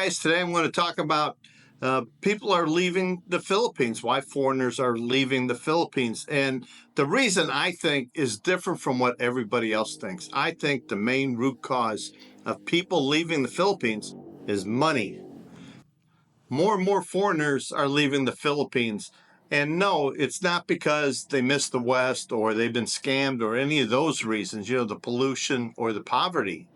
Guys, today I'm going to talk about people are leaving the Philippines, why foreigners are leaving the Philippines. And the reason I think is different from what everybody else thinks. I think the main root cause of people leaving the Philippines is money. More and more foreigners are leaving the Philippines. And no, it's not because they miss the West or they've been scammed or any of those reasons, the pollution or the poverty.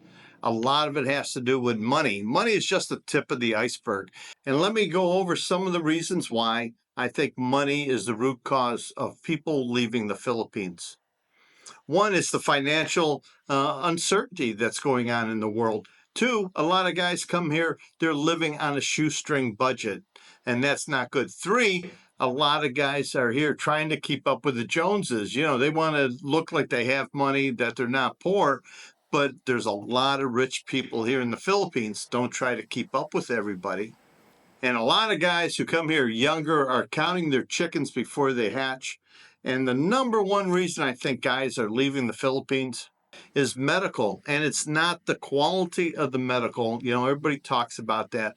A lot of it has to do with money. Money is just the tip of the iceberg. And let me go over some of the reasons why I think money is the root cause of people leaving the Philippines. One is the financial uncertainty that's going on in the world. Two, a lot of guys come here, they're living on a shoestring budget, and that's not good. Three, a lot of guys are here trying to keep up with the Joneses. They want to look like they have money, that they're not poor, but there's a lot of rich people here in the Philippines. Don't try to keep up with everybody. And a lot of guys who come here younger are counting their chickens before they hatch. And the number one reason I think guys are leaving the Philippines is medical. And it's not the quality of the medical. Everybody talks about that.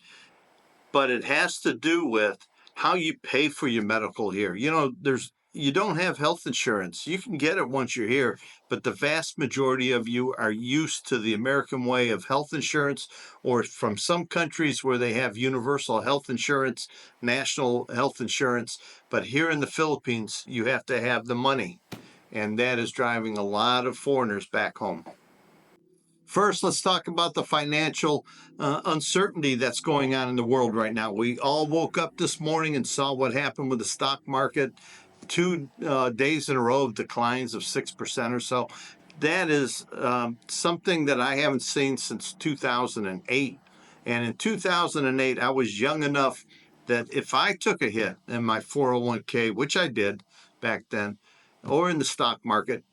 But it has to do with how you pay for your medical here. You don't have health insurance. You can get it once you're here, but the vast majority of you are used to the American way of health insurance, or from some countries where they have universal health insurance, national health insurance. But here in the Philippines, you have to have the money, and that is driving a lot of foreigners back home. First, let's talk about the financial uncertainty that's going on in the world right now. We all woke up this morning and saw what happened with the stock market. 2 days in a row of declines of 6% or so. That is something that I haven't seen since 2008. And in 2008, I was young enough that if I took a hit in my 401k, which I did back then, or in the stock market,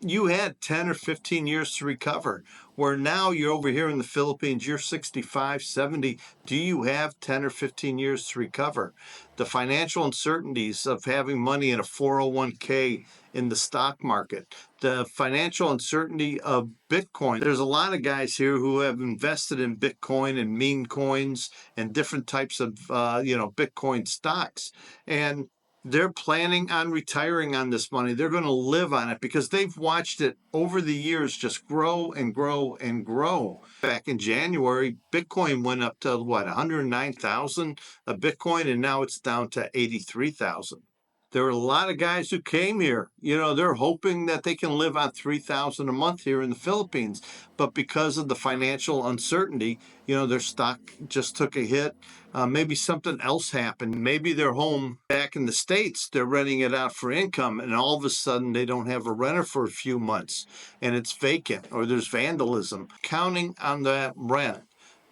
you had 10 or 15 years to recover, where now you're over here in the Philippines, you're 65, 70. Do you have 10 or 15 years to recover? The financial uncertainties of having money in a 401k in the stock market, the financial uncertainty of Bitcoin. There's a lot of guys here who have invested in Bitcoin and meme coins and different types of, Bitcoin stocks. And they're planning on retiring on this money. They're going to live on it because they've watched it over the years just grow and grow and grow. Back in January, Bitcoin went up to 109,000 a Bitcoin, and now it's down to 83,000. There are a lot of guys who came here. They're hoping that they can live on 3,000 a month here in the Philippines. But because of the financial uncertainty, their stock just took a hit. Maybe something else happened. Maybe they're home back in the States. They're renting it out for income, and all of a sudden they don't have a renter for a few months, and it's vacant, or there's vandalism. Counting on that rent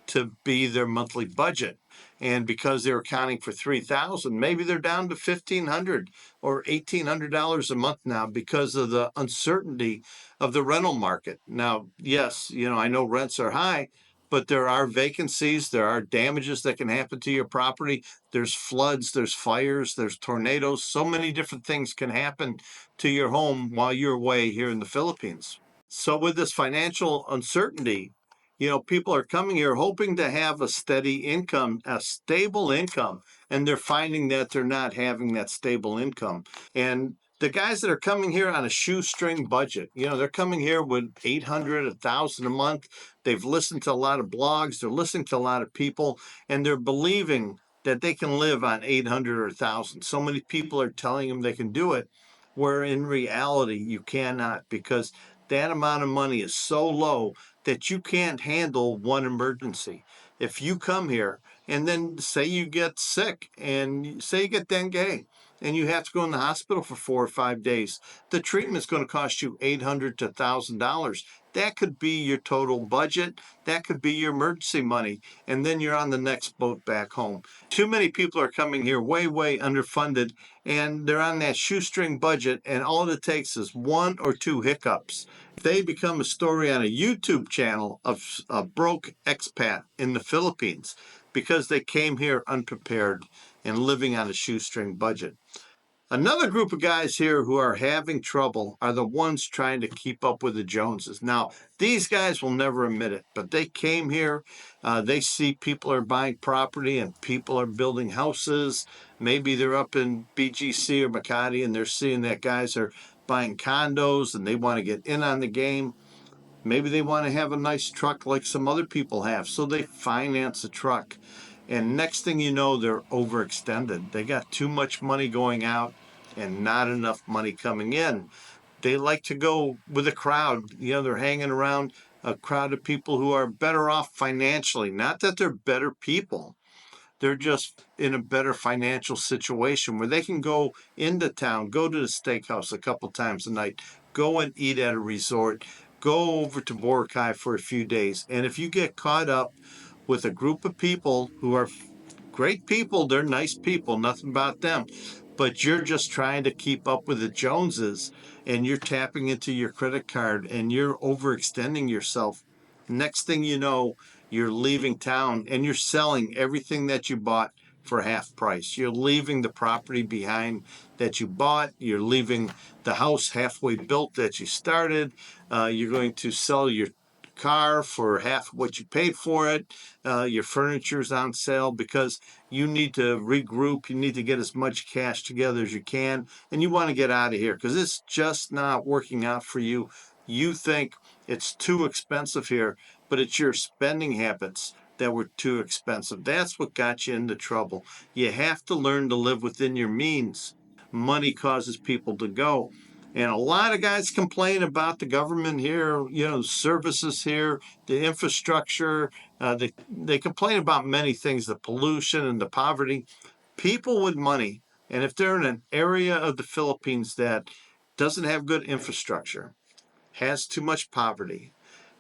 to be their monthly budget. And because they're accounting for 3,000, maybe they're down to $1,500 or $1,800 a month now because of the uncertainty of the rental market. Now, yes, I know rents are high, but there are vacancies, there are damages that can happen to your property. There's floods, there's fires, there's tornadoes. So many different things can happen to your home while you're away here in the Philippines. So with this financial uncertainty, people are coming here hoping to have a steady income, a stable income, and they're finding that they're not having that stable income. And the guys that are coming here on a shoestring budget, they're coming here with 800, 1,000 a month. They've listened to a lot of blogs, they're listening to a lot of people, and they're believing that they can live on 800 or 1,000. So many people are telling them they can do it, where in reality you cannot, because that amount of money is so low that you can't handle one emergency. If you come here and then say you get sick and say you get dengue and you have to go in the hospital for 4 or 5 days, the treatment's going to cost you $800 to $1,000. That could be your total budget. That could be your emergency money. And then you're on the next boat back home. Too many people are coming here way, way underfunded, and they're on that shoestring budget, and all it takes is 1 or 2 hiccups. They become a story on a YouTube channel of a broke expat in the Philippines because they came here unprepared and living on a shoestring budget. Another group of guys here who are having trouble are the ones trying to keep up with the Joneses. Now, these guys will never admit it, but they came here. They see people are buying property and people are building houses. Maybe they're up in BGC or Makati and they're seeing that guys are buying condos and they want to get in on the game. Maybe they want to have a nice truck like some other people have, so they finance a truck. And next thing you know, they're overextended. They got too much money going out and not enough money coming in. They like to go with a crowd. They're hanging around a crowd of people who are better off financially. Not that they're better people, they're just in a better financial situation where they can go into town, go to the steakhouse a couple times a night, go and eat at a resort, go over to Boracay for a few days. And if you get caught up with a group of people who are great people, they're nice people, nothing about them, but you're just trying to keep up with the Joneses and you're tapping into your credit card and you're overextending yourself. Next thing you know, you're leaving town and you're selling everything that you bought for half price. You're leaving the property behind that you bought. You're leaving the house halfway built that you started. You're going to sell your car for half what you paid for it. Your furniture's on sale because you need to regroup. You need to get as much cash together as you can, and you want to get out of here because it's just not working out for you. You think it's too expensive here, but it's your spending habits that were too expensive. That's what got you into trouble. You have to learn to live within your means. Money causes people to go. And a lot of guys complain about the government here, services here, the infrastructure. They complain about many things, the pollution and the poverty. People with money, and if they're in an area of the Philippines that doesn't have good infrastructure, has too much poverty,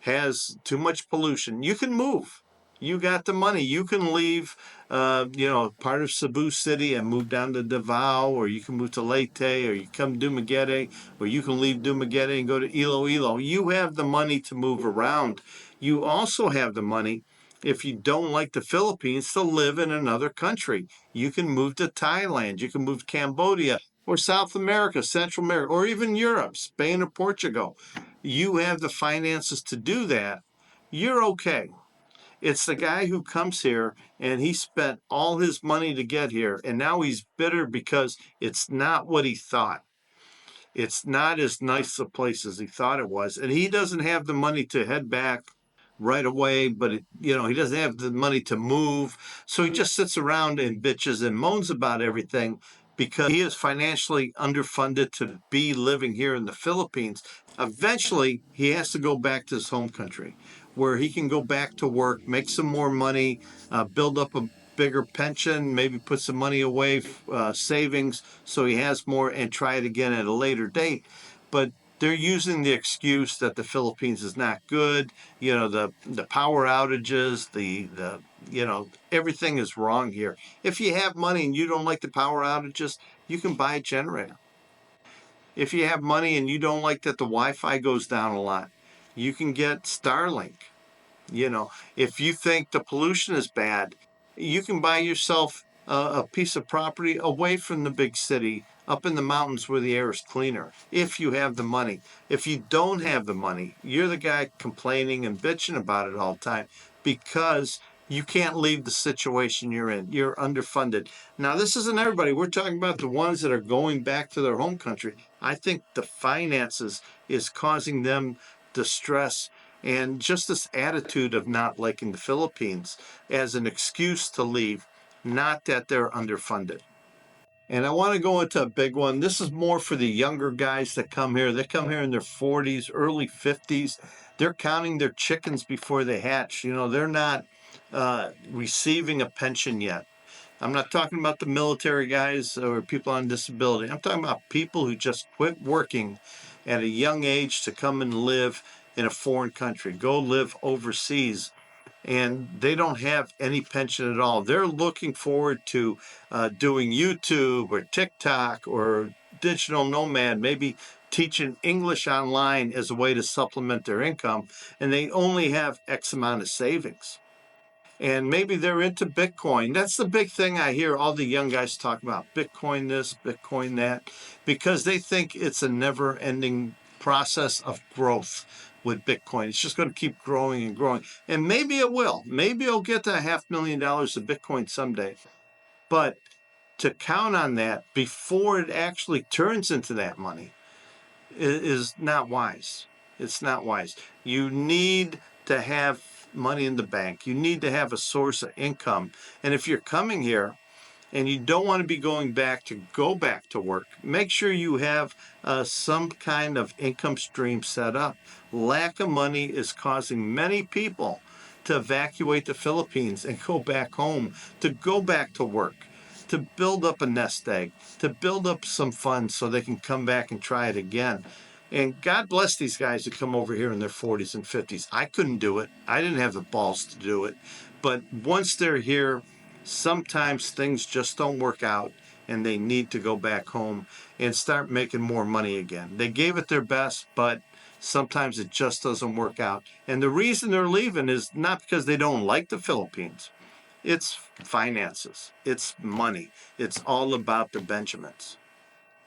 has too much pollution, you can move. You got the money. You can leave, part of Cebu City and move down to Davao, or you can move to Leyte, or you come to Dumaguete, or you can leave Dumaguete and go to Iloilo. You have the money to move around. You also have the money, if you don't like the Philippines, to live in another country. You can move to Thailand. You can move to Cambodia or South America, Central America, or even Europe, Spain or Portugal. You have the finances to do that. You're okay. It's the guy who comes here and he spent all his money to get here, and now he's bitter because it's not what he thought. It's not as nice a place as he thought it was, and he doesn't have the money to head back right away, but he doesn't have the money to move, so he just sits around and bitches and moans about everything because he is financially underfunded to be living here in the Philippines. Eventually, he has to go back to his home country where he can go back to work, make some more money, build up a bigger pension, maybe put some money away, savings, so he has more and try it again at a later date. But they're using the excuse that the Philippines is not good. The power outages, everything is wrong here. If you have money and you don't like the power outages, you can buy a generator. If you have money and you don't like that the Wi-Fi goes down a lot, you can get Starlink. If you think the pollution is bad, you can buy yourself a piece of property away from the big city, up in the mountains where the air is cleaner, if you have the money. If you don't have the money, you're the guy complaining and bitching about it all the time because you can't leave the situation you're in. You're underfunded. Now, this isn't everybody. We're talking about the ones that are going back to their home country. I think the finances is causing them distress and just this attitude of not liking the Philippines as an excuse to leave, not that they're underfunded. And I want to go into a big one. This is more for the younger guys that come here. They come here in their 40s, early 50s. They're counting their chickens before they hatch. They're not receiving a pension yet. I'm not talking about the military guys or people on disability. I'm talking about people who just quit working at a young age to come and live in a foreign country, go live overseas, and they don't have any pension at all. They're looking forward to doing YouTube or TikTok or digital nomad, maybe teaching English online as a way to supplement their income, and they only have X amount of savings. and maybe they're into Bitcoin. That's the big thing I hear all the young guys talk about, Bitcoin this, Bitcoin that, because they think it's a never-ending process of growth with Bitcoin. It's just going to keep growing and growing. And maybe it will. Maybe it'll get to $500,000 of Bitcoin someday. But to count on that before it actually turns into that money is not wise. It's not wise. You need to have money in the bank. You need to have a source of income. And if you're coming here and you don't want to be go back to work, make sure you have some kind of income stream set up. Lack of money is causing many people to evacuate the Philippines and go back home, to go back to work, to build up a nest egg, to build up some funds so they can come back and try it again. And God bless these guys that come over here in their 40s and 50s. I couldn't do it. I didn't have the balls to do it. But once they're here, sometimes things just don't work out and they need to go back home and start making more money again. They gave it their best, but sometimes it just doesn't work out. And the reason they're leaving is not because they don't like the Philippines. It's finances. It's money. It's all about the Benjamins.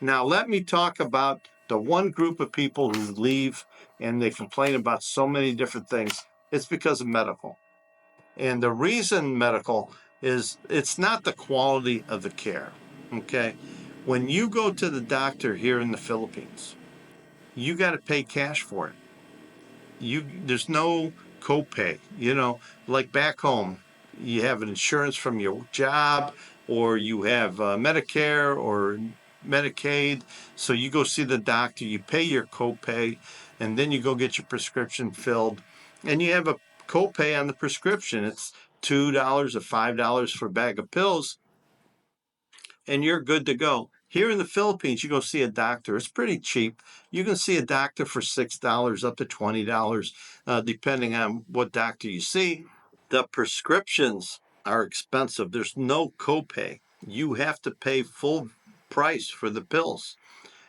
Now, let me talk about the one group of people who leave and they complain about so many different things. It's because of medical. And the reason medical is it's not the quality of the care. Okay. When you go to the doctor here in the Philippines, you got to pay cash for it. There's no copay, like back home, you have an insurance from your job or you have Medicare or Medicaid. So you go see the doctor, you pay your copay, and then you go get your prescription filled. And you have a copay on the prescription. It's $2 or $5 for a bag of pills, and you're good to go. Here in the Philippines, you go see a doctor. It's pretty cheap. You can see a doctor for $6 up to $20, depending on what doctor you see. The prescriptions are expensive. There's no copay. You have to pay full price for the pills,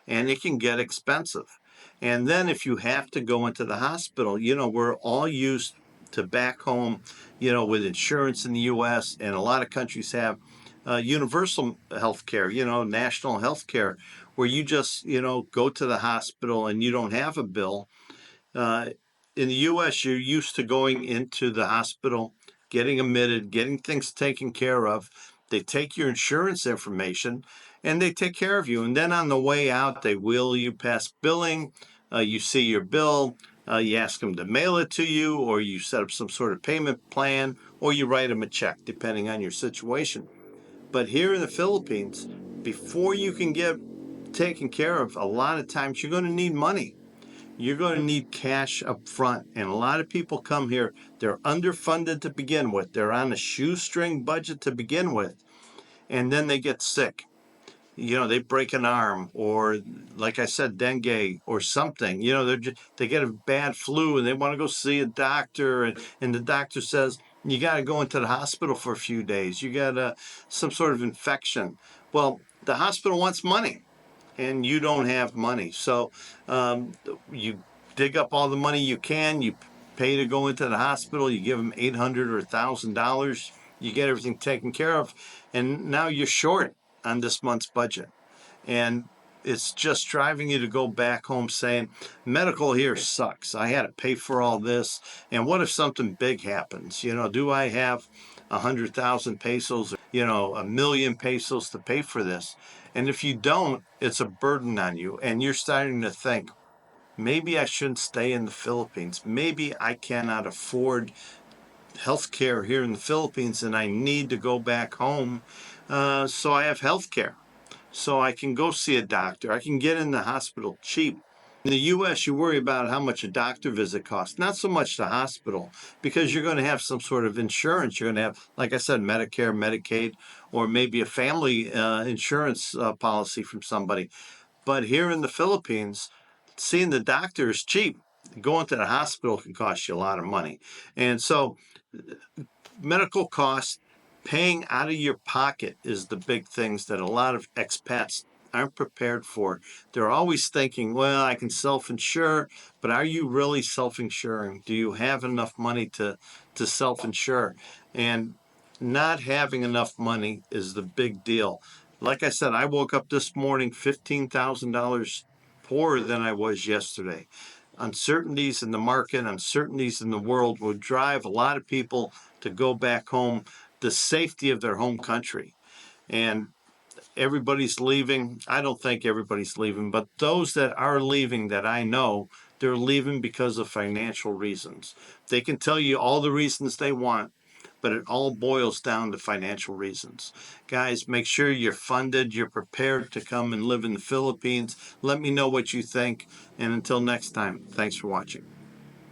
and it can get expensive. And then if you have to go into the hospital, we're all used to back home, with insurance in the U.S., and a lot of countries have universal health care, national health care, where you just, go to the hospital and you don't have a bill. In the U.S., you're used to going into the hospital, getting admitted, getting things taken care of. They take your insurance information and they take care of you. And then on the way out, they wheel you past billing. You see your bill. You ask them to mail it to you, or you set up some sort of payment plan, or you write them a check, depending on your situation. But here in the Philippines, before you can get taken care of, a lot of times you're going to need money. You're going to need cash up front. And a lot of people come here, they're underfunded to begin with. They're on a shoestring budget to begin with. And then they get sick. They break an arm, or like I said, dengue or something. They get a bad flu and they want to go see a doctor. And the doctor says, you got to go into the hospital for a few days. You got some sort of infection. Well, the hospital wants money and you don't have money. So you dig up all the money you can, you pay to go into the hospital, you give them $800 or $1,000, you get everything taken care of, and now you're short on this month's budget. And it's just driving you to go back home saying, medical here sucks. I had to pay for all this. And what if something big happens? Do I have 100,000 pesos, a million pesos to pay for this? And if you don't, it's a burden on you. And you're starting to think, maybe I shouldn't stay in the Philippines. Maybe I cannot afford health care here in the Philippines and I need to go back home so I have health care. So I can go see a doctor. I can get in the hospital cheap. In the U.S., you worry about how much a doctor visit costs, not so much the hospital, because you're going to have some sort of insurance. You're going to have, like I said, Medicare, Medicaid, or maybe a family insurance policy from somebody. But here in the Philippines, seeing the doctor is cheap. Going to the hospital can cost you a lot of money. And so medical costs, paying out of your pocket is the big things that a lot of expats aren't prepared for. They're always thinking, well, I can self-insure, but are you really self-insuring? Do you have enough money to self-insure? And not having enough money is the big deal. Like I said, I woke up this morning $15,000 poorer than I was yesterday. Uncertainties in the market, uncertainties in the world will drive a lot of people to go back home, the safety of their home country. And everybody's leaving. I don't think everybody's leaving, but those that are leaving that I know, they're leaving because of financial reasons. They can tell you all the reasons they want, but it all boils down to financial reasons. Guys, make sure you're funded, you're prepared to come and live in the Philippines. Let me know what you think. And until next time, thanks for watching.